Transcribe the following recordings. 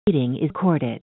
Meeting is recorded.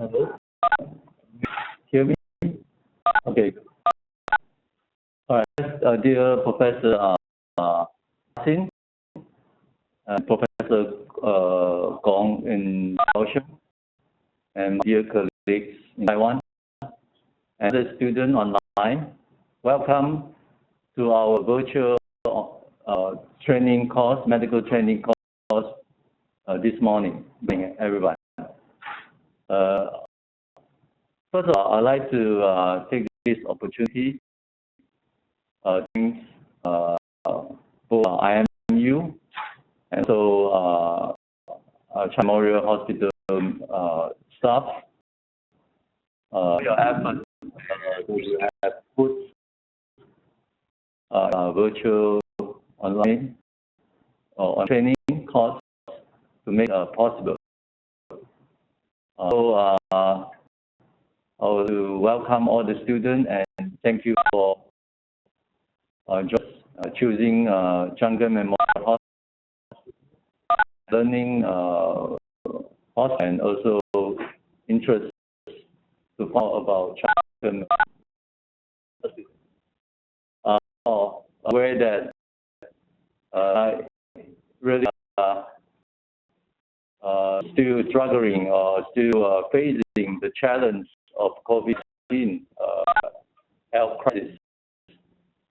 Hello? Hear me? Okay. All right. Dear Professor Sin, Professor Gong in Kaohsiung, and dear colleagues in Taiwan, and the students online, welcome to our virtual training course, medical training course this morning, everyone. First of all, I'd like to take this opportunity thanks for IMU and so Memorial Hospital staff your efforts to have put virtual online or training course to make possible. So I want to welcome all the students and thank you for just choosing Chang'an Memorial Hospital learning course and also interest to follow about Chang'an Hospital. Aware that I really still struggling or still facing the challenge of COVID-19 health crisis.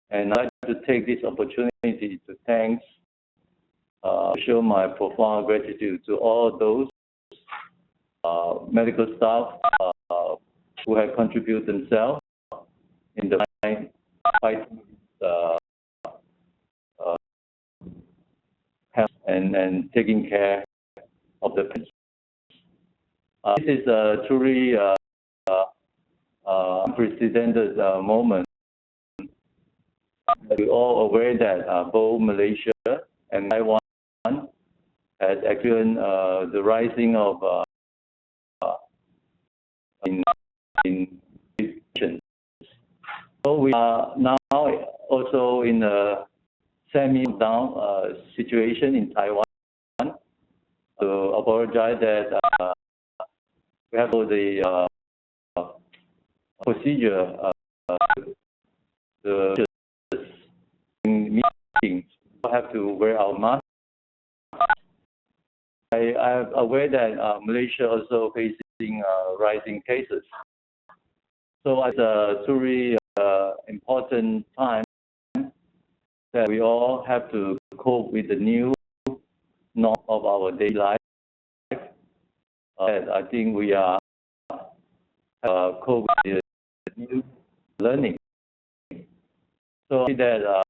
And I'd like to take this opportunity to thank, show my profound gratitude to all those medical staff who have contributed themselves in the fight health and taking care of the patients. This is a truly unprecedented moment. We're all aware that both Malaysia and Taiwan has experienced the rising of infections. So we are now also in a semi-down situation in Taiwan. So apologize that we have the procedure, the meetings, we have to wear our mask. I am aware that Malaysia also facing rising cases. So it's a truly important time that we all have to cope with the new norm of our daily life. I think we are cope with the new learning. So that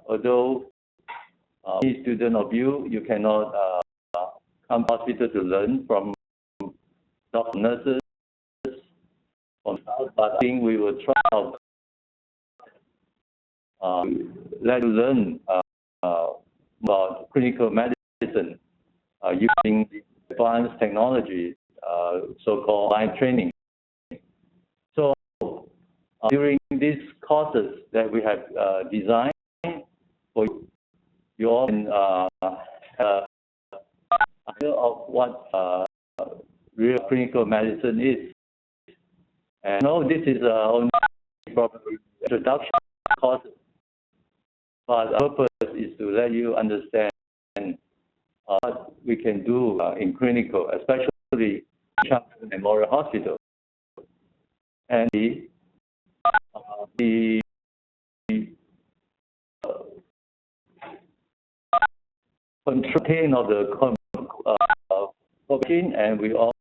although any student of you cannot come to hospital to learn from doctors, nurses, from staff, but I think we will try out let you learn about clinical medicine using advanced technology, so-called online training. So during these courses that we have designed for you all can idea of what real clinical medicine is. And this is only probably introduction course, but the purpose is to let you understand what we can do in clinical, especially Chang'an Memorial Hospital. And the contain of the COVID, and we all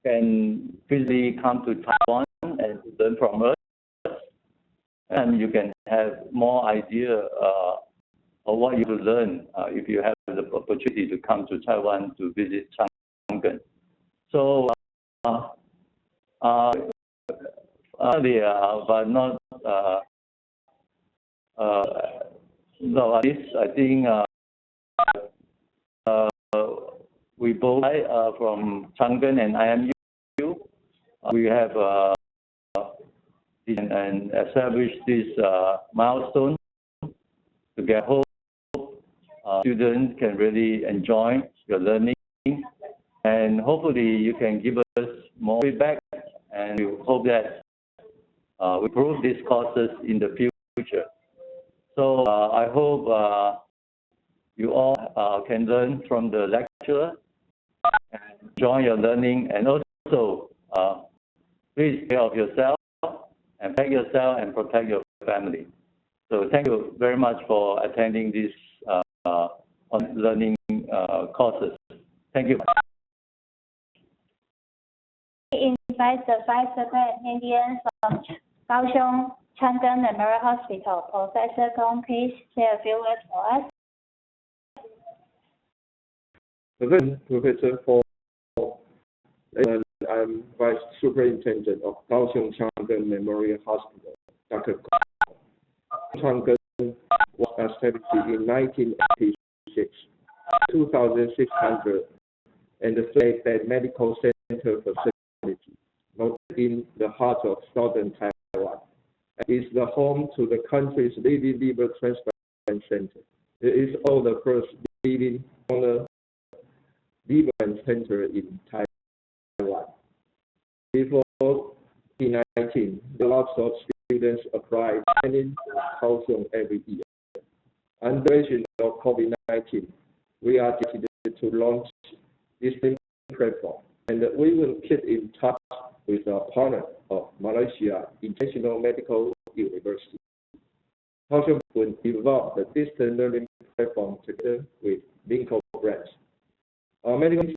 can physically come to Taiwan and learn from us, and you can have more idea of what you will learn if you have the opportunity to come to Taiwan to visit Chang'an. So earlier, but not no, this I think we both from Chang'an and IMU, we have and established this milestone to get hope students can really enjoy your learning, and hopefully you can give us more feedback, and we hope that we improve these courses in the future. So I hope you all can learn from the lecturer and enjoy your learning, and also please take care of yourself and protect yourself and protect your family. So thank you very much for attending these learning courses. Thank you. We invite the Vice Superintendent from Kaohsiung Chang'an Memorial Hospital, Professor Gong, please say a few words for us. Professor Paul, and I'm Vice Superintendent of Kaohsiung Chang'an Memorial Hospital, Dr. Chang'an was established in 1986, 2,600, and the flagship medical center facility, located in the heart of southern Taiwan. It is the home to the country's leading liver transplant center. It is also the first leading donor liver center in Taiwan. Before 2019, lots of students apply training to Kaohsiung every year. Under the of COVID-19, we are dedicated to launch this platform, and we will keep in touch with our partner of Malaysia International Medical University. Kaohsiung will develop the distance learning platform together with Linko branch. Our medical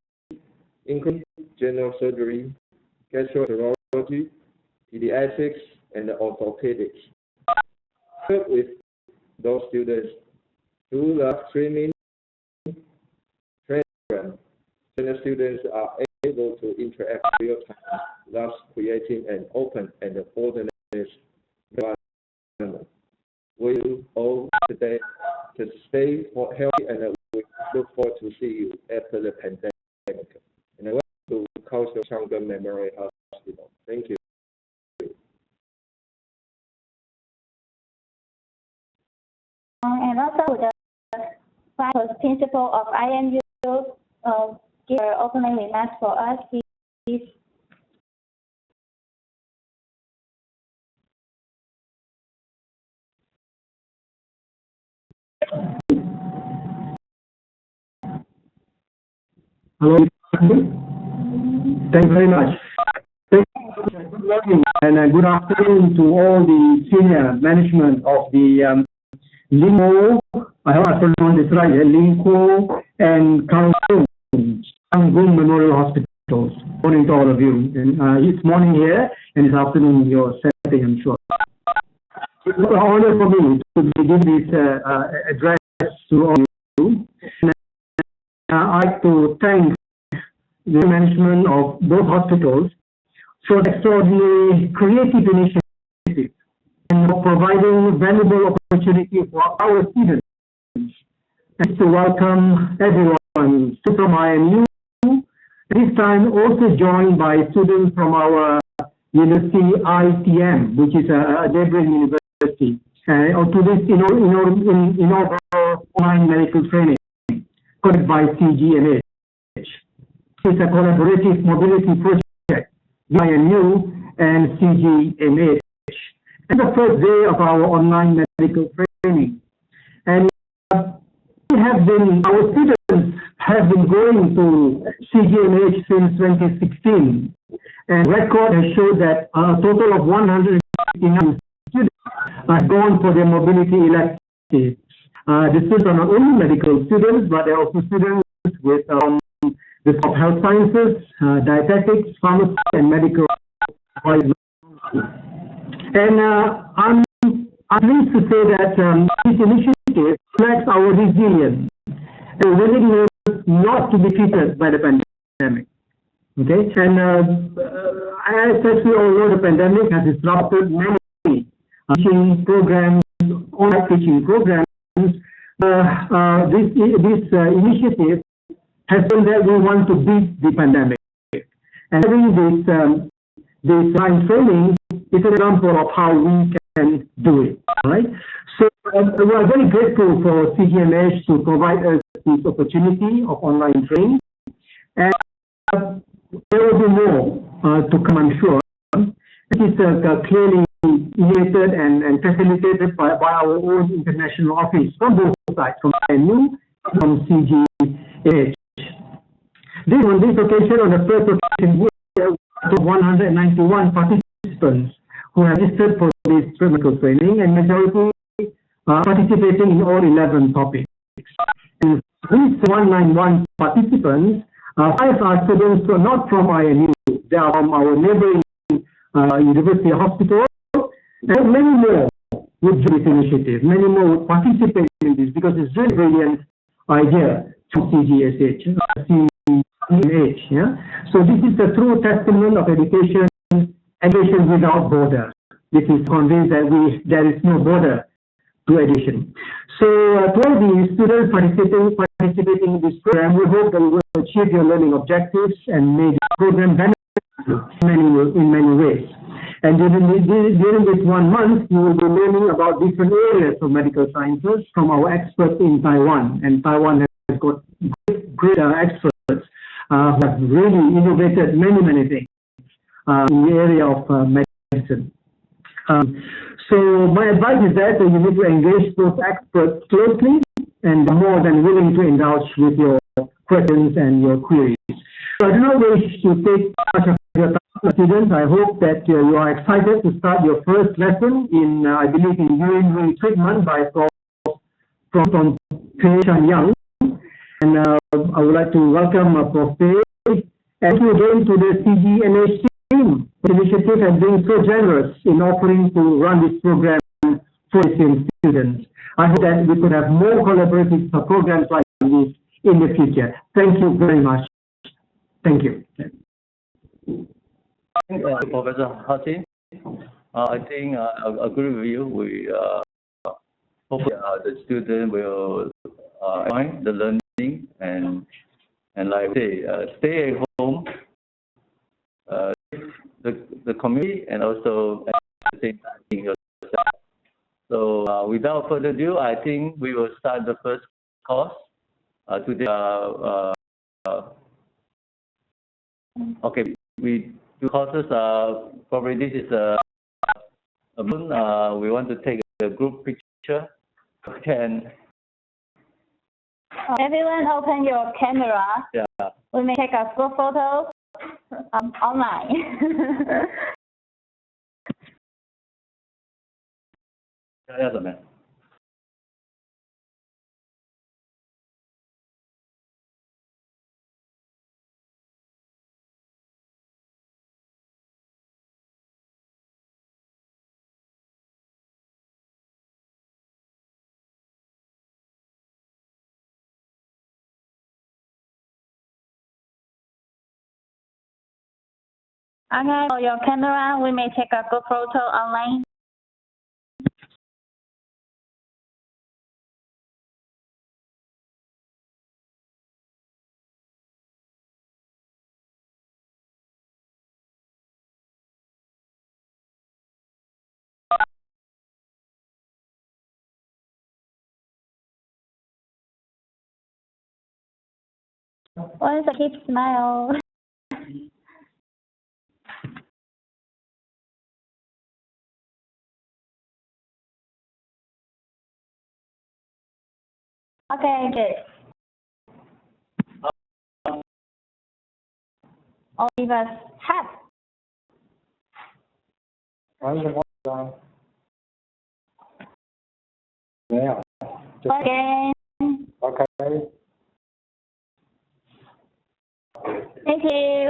include general surgery, gastroenterology, pediatrics, and orthopedics. With those students through the streaming program, the students are able to interact real time, thus creating an open and organized environment. We all today to stay healthy, and we look forward to see you after the pandemic. And I want to Kaohsiung Chang'an Memorial Hospital. Thank you. And also the Vice Principal of IMU give her opening remarks for us, please. Hello. Thank you very much. Good morning and good afternoon to all the senior management of the Linko, I hope I pronounced this right, Linko and Kaohsiung Chang'an Memorial Hospitals. Morning to all of you. And, it's morning here and it's afternoon in your setting, I'm sure. It's an honor for me to begin this address to all of you. And, I'd like to thank the management of both hospitals for the extraordinary creative initiative and for providing valuable opportunity for our students. And to welcome everyone from IMU, this time also joined by students from our University ITM, which is a neighboring university, to this inaugural online medical training conducted by CGMH. It's a collaborative mobility project with IMU and CGMH. It's the first day of our online medical training. And our students have been going to CGMH since 2016. And record has showed that a total of 169 students have gone for their mobility electives. The students are not only medical students, but they're also students with the health sciences, dietetics, pharmacy, and medical. And I'm pleased to say that this initiative reflects our resilience and willingness not to be defeated by the pandemic. Okay, and as we all know, the pandemic has disrupted many teaching programs, online teaching programs. This initiative has been that we want to beat the pandemic, and having this online training is an example of how we can do it. All right. So we are very grateful for CGMH to provide us this opportunity of online training, and there will be more to come, I'm sure. It is clearly initiated and facilitated by our own international office from both sides, from IMU, from CGMH. On this occasion, on the first occasion, we have 191 participants who have registered for this medical training, and majority participating in all 11 topics. And these 191 participants, 5 are students not from IMU, they are from our neighboring university hospital, and many more would do this initiative, many more would participate in this because it's really a brilliant idea to CGMH. Yeah? So this is the true testament of education without borders. This is convinced that there is no border to education. So to all the students participating in this program, we hope that you will achieve your learning objectives and make the program benefit in many ways. And during this 1 month, you will be learning about different areas of medical sciences from our experts in Taiwan. And Taiwan has got great experts who have really innovated many things in the area of medicine. So my advice is that you need to engage those experts closely and more than willing to indulge with your questions and your queries. So I do not wish to take much of your time, students. I hope that you are excited to start your first lesson in, I believe, in urinary treatment by Prof. Young. And I would like to welcome Prof. And thank you again to the CGMH team. The initiative has been so generous in offering to run this program for the students. I hope that we could have more collaborative programs like this in the future. Thank you very much. Thank you. Professor Hasim. I think I agree with you. We hopefully the student will join the learning and like say stay at home, the community, and also at the same time yourself. So without further ado, I think we will start the first course today. Okay, we do courses. Probably this is we want to take a group picture. Can everyone open your camera? Yeah. We may take a group photo online. Okay, for your camera, we may take a group photo online. Once a keep smile. Okay, good. All of us have. Yeah. Okay. Okay. Thank you.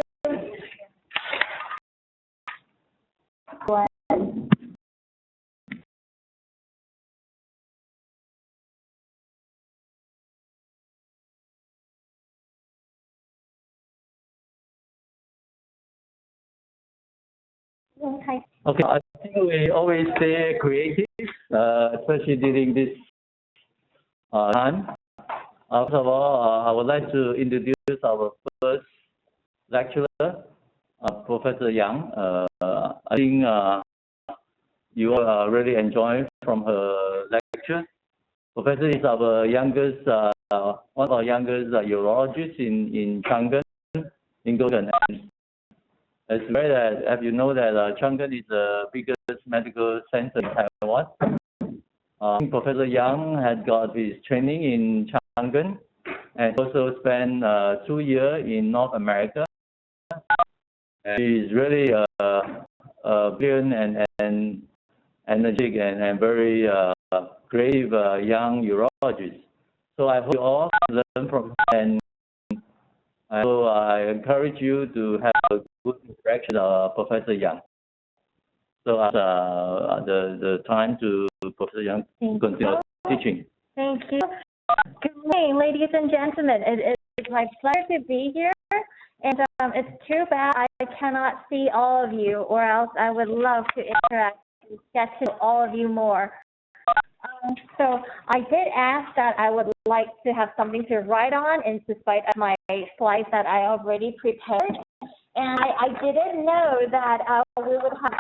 Okay, I think we always stay creative, especially during this time. First of all, I would like to introduce our first lecturer, Professor Yang. I think you will really enjoy from her lecture. Professor is our youngest, one of our youngest urologists in Chang'an, in Gogan. As well as you know that Chang'an is the biggest medical center in Taiwan. Professor Yang had got his training in Chang'an and also spent 2 years in North America. And he's really brilliant and energetic and very creative young urologist. So I hope you all learn from him, and so I encourage you to have a good interaction with Professor Yang. So the time to Professor Yang to continue teaching. Thank you. Good morning, ladies and gentlemen. It's my pleasure to be here. And it's too bad I cannot see all of you, or else I would love to interact and get to know all of you more. So I did ask that I would like to have something to write on in spite of my slides that I already prepared. And I didn't know that we would have,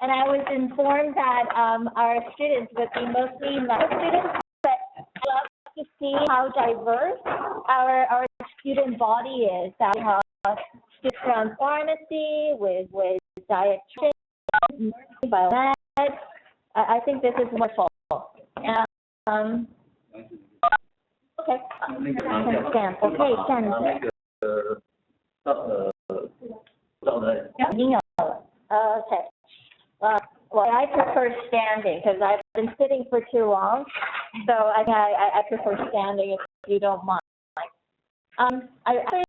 and I was informed that our students would be mostly medical students, but I love to see how diverse our student body is. That we have students from pharmacy, with dietitians, biomed. I think this is wonderful. Okay. Stand. Okay, stand. Okay. Well, I prefer standing because I've been sitting for too long, so I prefer standing if you don't mind. I actually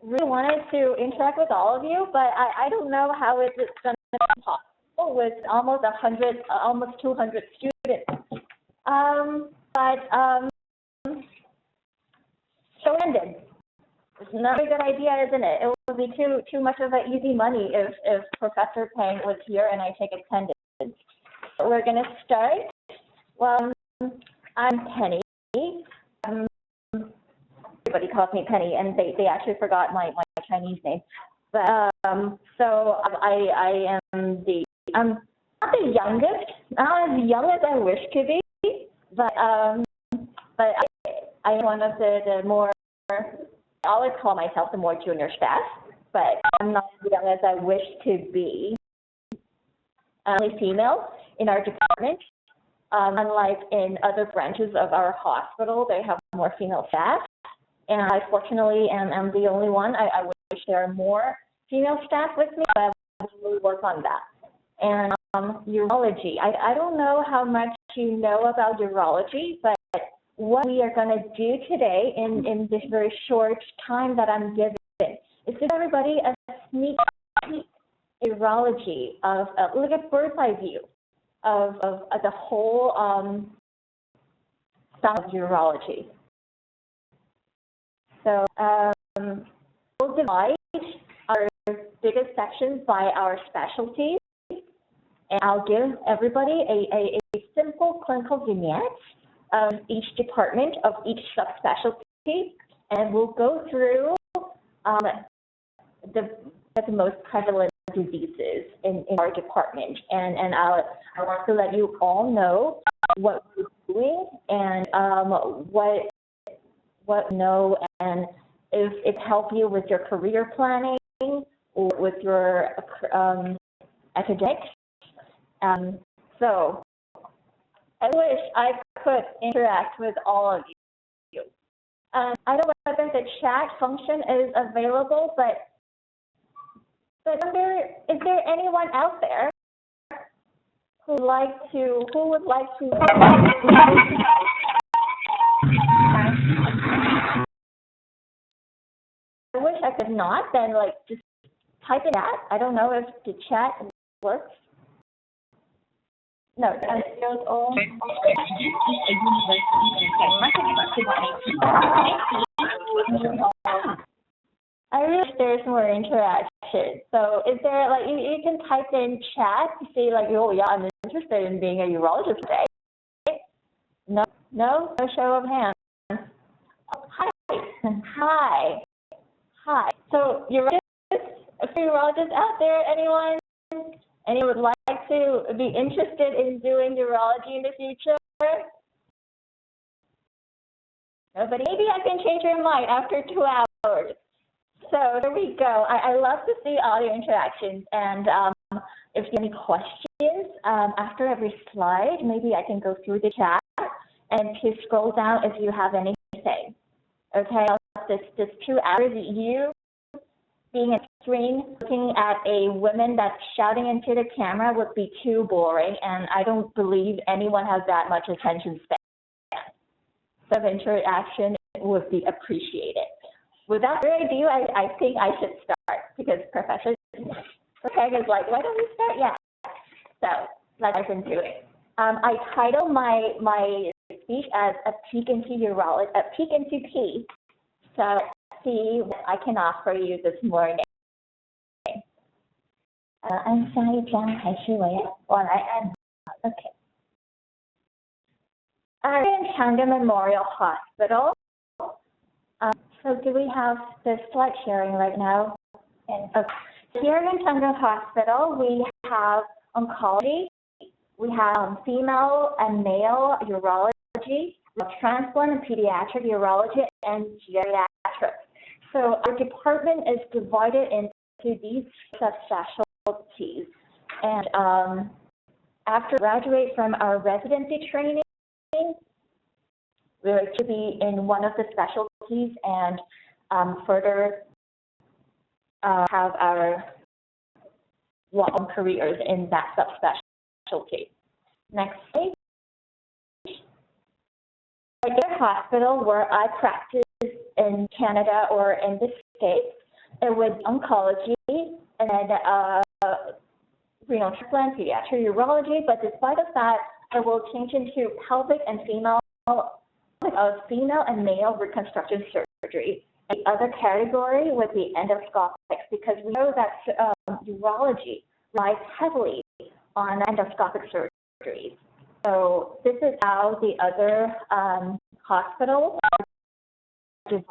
really wanted to interact with all of you, but I don't know how it's going to be possible with almost 200 students. So ended. It's not a good idea, isn't it? It would be too much of an easy money if Professor Peng was here and I take attendance. We're going to start. Well, I'm Penny. Everybody calls me Penny, and they actually forgot my Chinese name. But so I am I'm not the youngest, not as young as I wish to be, but I am one of the more, I always call myself the more junior staff, but I'm not as young as I wish to be. Only female in our department. Unlike in other branches of our hospital, they have more female staff. And I fortunately am the only one. I wish there are more female staff with me, but we work on that. And urology. I don't know how much you know about urology, but what we are going to do today in this very short time that I'm given is to give everybody a sneak peek urology of look at bird's eye view of the whole style of urology. So we'll divide our biggest sections by our specialties, and I'll give everybody a simple clinical vignette of each department, of each subspecialty, and we'll go through the most prevalent diseases in our department. And I want to let you all know what we're doing and what we know, and if it helps you with your career planning or with your academics. So I wish I could interact with all of you. I don't know whether the chat function is available, but is there anyone out there who would like to I wish I could not, then just type it out. I don't know if the chat works. No, it goes all. I wish there's more interaction. So is there you can type in chat to see oh yeah, I'm interested in being a urologist today. No show of hands. Hi. So urologists out there, anyone would like to be interested in doing urology in the future? Nobody. Maybe I can change your mind after 2 hours. So there we go. I love to see all your interactions, and if you have any questions after every slide, maybe I can go through the chat and please scroll down if you have anything. Okay, this 2 hours, you being a screen, looking at a woman that's shouting into the camera would be too boring, and I don't believe anyone has that much attention span. So interaction would be appreciated. Without further ado, I think I should start because Professor Peg is like, why don't we start yet? So like I've been doing. I title my speech as a peek into urology, a peek into P. So let's see what I can offer you this morning. 按下一张还是我来按 ？OK. Changa Memorial Hospital. So do we have the slide sharing right now? And here in Changa Hospital, we have oncology, we have female and male urology, transplant and pediatric urology, and geriatrics. So our department is divided into these subspecialties. And after graduate from our residency training, we're to be in one of the specialties and further have our long careers in that subspecialty. Next page. At the hospital where I practice in Canada or in the States, it was oncology and then renal transplant, pediatric urology, but despite of that, I will change into pelvic and female and male reconstructive surgery. The other category would be endoscopics because we know that urology relies heavily on endoscopic surgeries. So this is how the other hospitals are divided.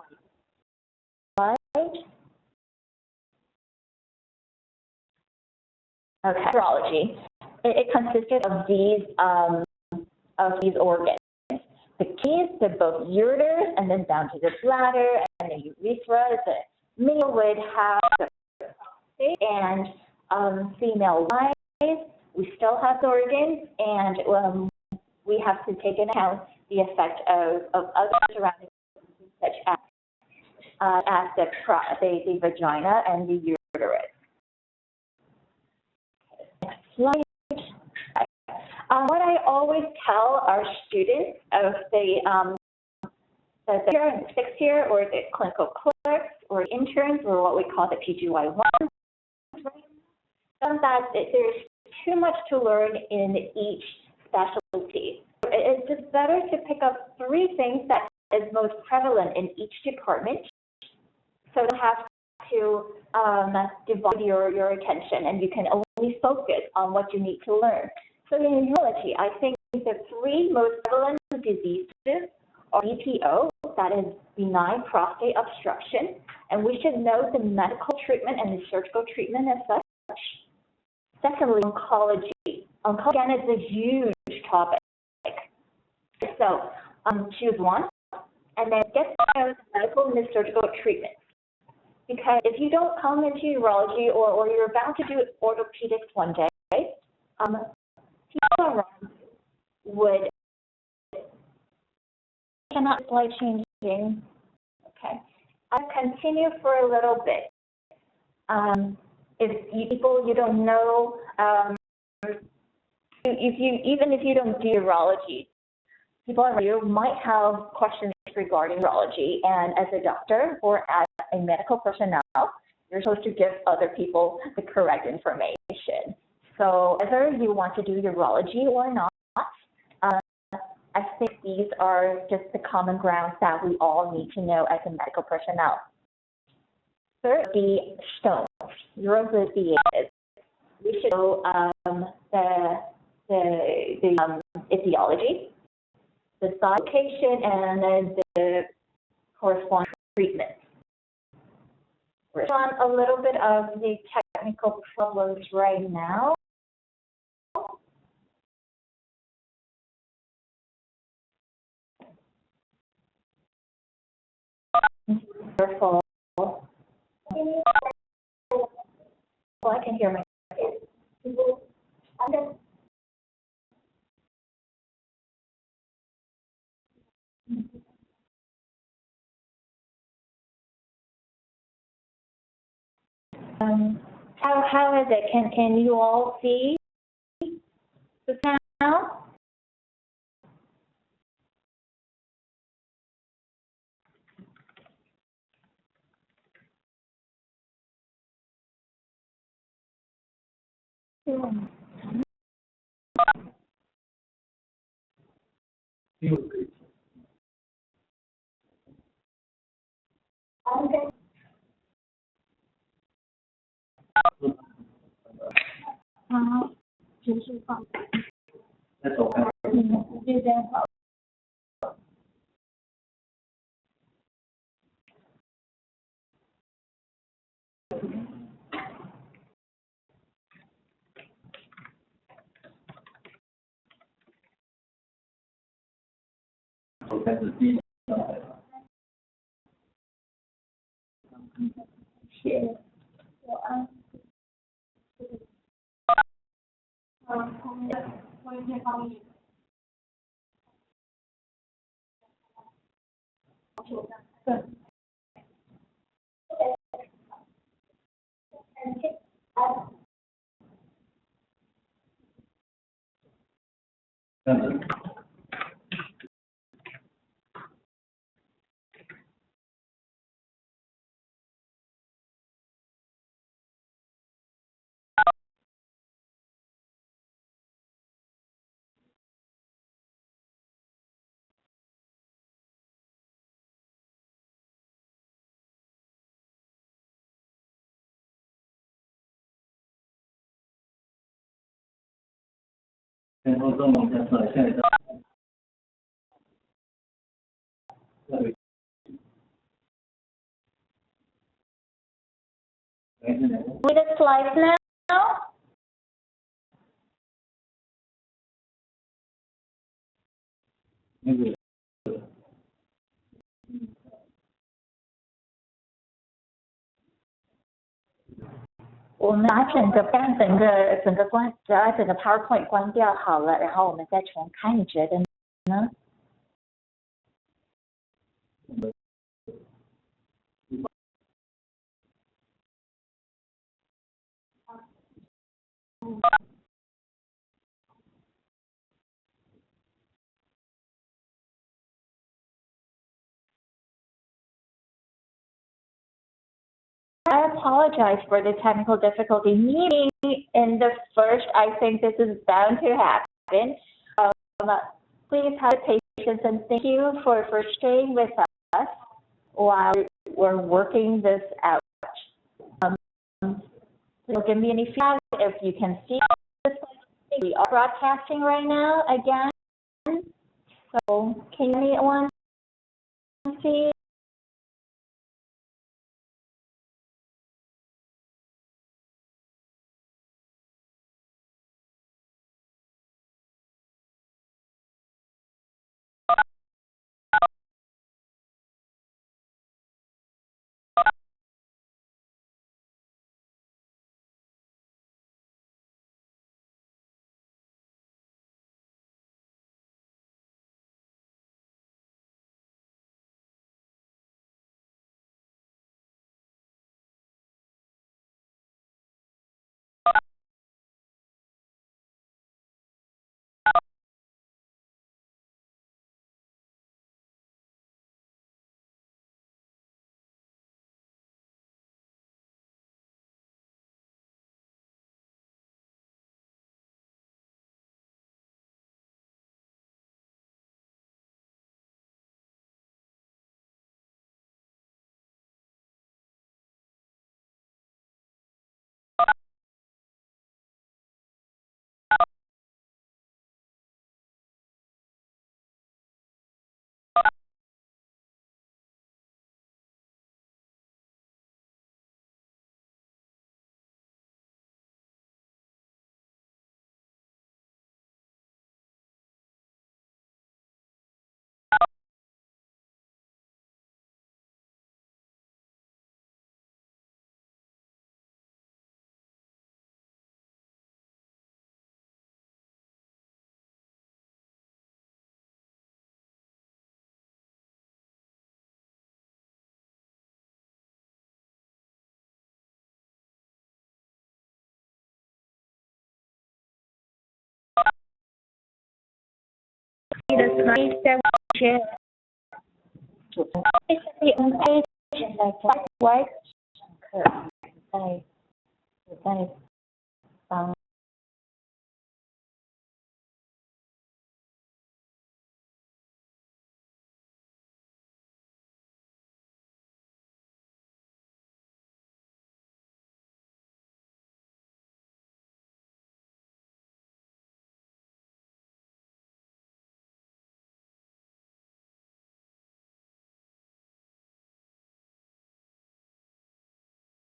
Okay, urology. It consisted of these organs. The keys to both ureters and then down to the bladder and the urethra. The male would have the prostate and female wives. We still have the organs, and we have to take into account the effect of other surrounding such as the vagina and the uterus. Next slide. What I always tell our students of the 6th year or the clinical clerks or interns or what we call the PGY1, that there's too much to learn in each specialty. It's just better to pick up 3 things that is most prevalent in each department, so you have to divide your attention and you can only focus on what you need to learn. So in urology, I think the 3 most prevalent diseases are BPO, that is benign prostate obstruction, and we should know the medical treatment and the surgical treatment as such. Secondly, oncology. Oncology again is a huge topic. So choose one, and then get the medical and the surgical treatment. Because if you don't come into urology or you're bound to do orthopedics one day, people around would cannot slide changing. Okay, I'll continue for a little bit. If people you don't know, even if you don't do urology, people around you might have questions regarding urology, and as a doctor or as a medical personnel, you're supposed to give other people the correct information. So whether you want to do urology or not, I think these are just the common grounds that we all need to know as a medical personnel. Third, the stones, uroglyphiasis. We should know the etiology, the site location, and then the corresponding treatment. We're on a little bit of the technical problems right now. Careful. Oh, I can hear my. How is it? Can you all see the sound? Okay. 好，持续放。再走开。就这样好。我开始低上来了。是，我按。我也可以放一。对。这样子。先说中文先说，现在。With the slides now? 那个。我们把整个PowerPoint 关掉好了，然后我们再重开，你觉得呢？I apologize for the technical difficulty. Meeting in the first, I think this is bound to happen. Please have patience and thank you for staying with us while we're working this out. So give me any feedback if you can see this. We are broadcasting right now again. So can anyone see? the slides that we shared. It's on page like white.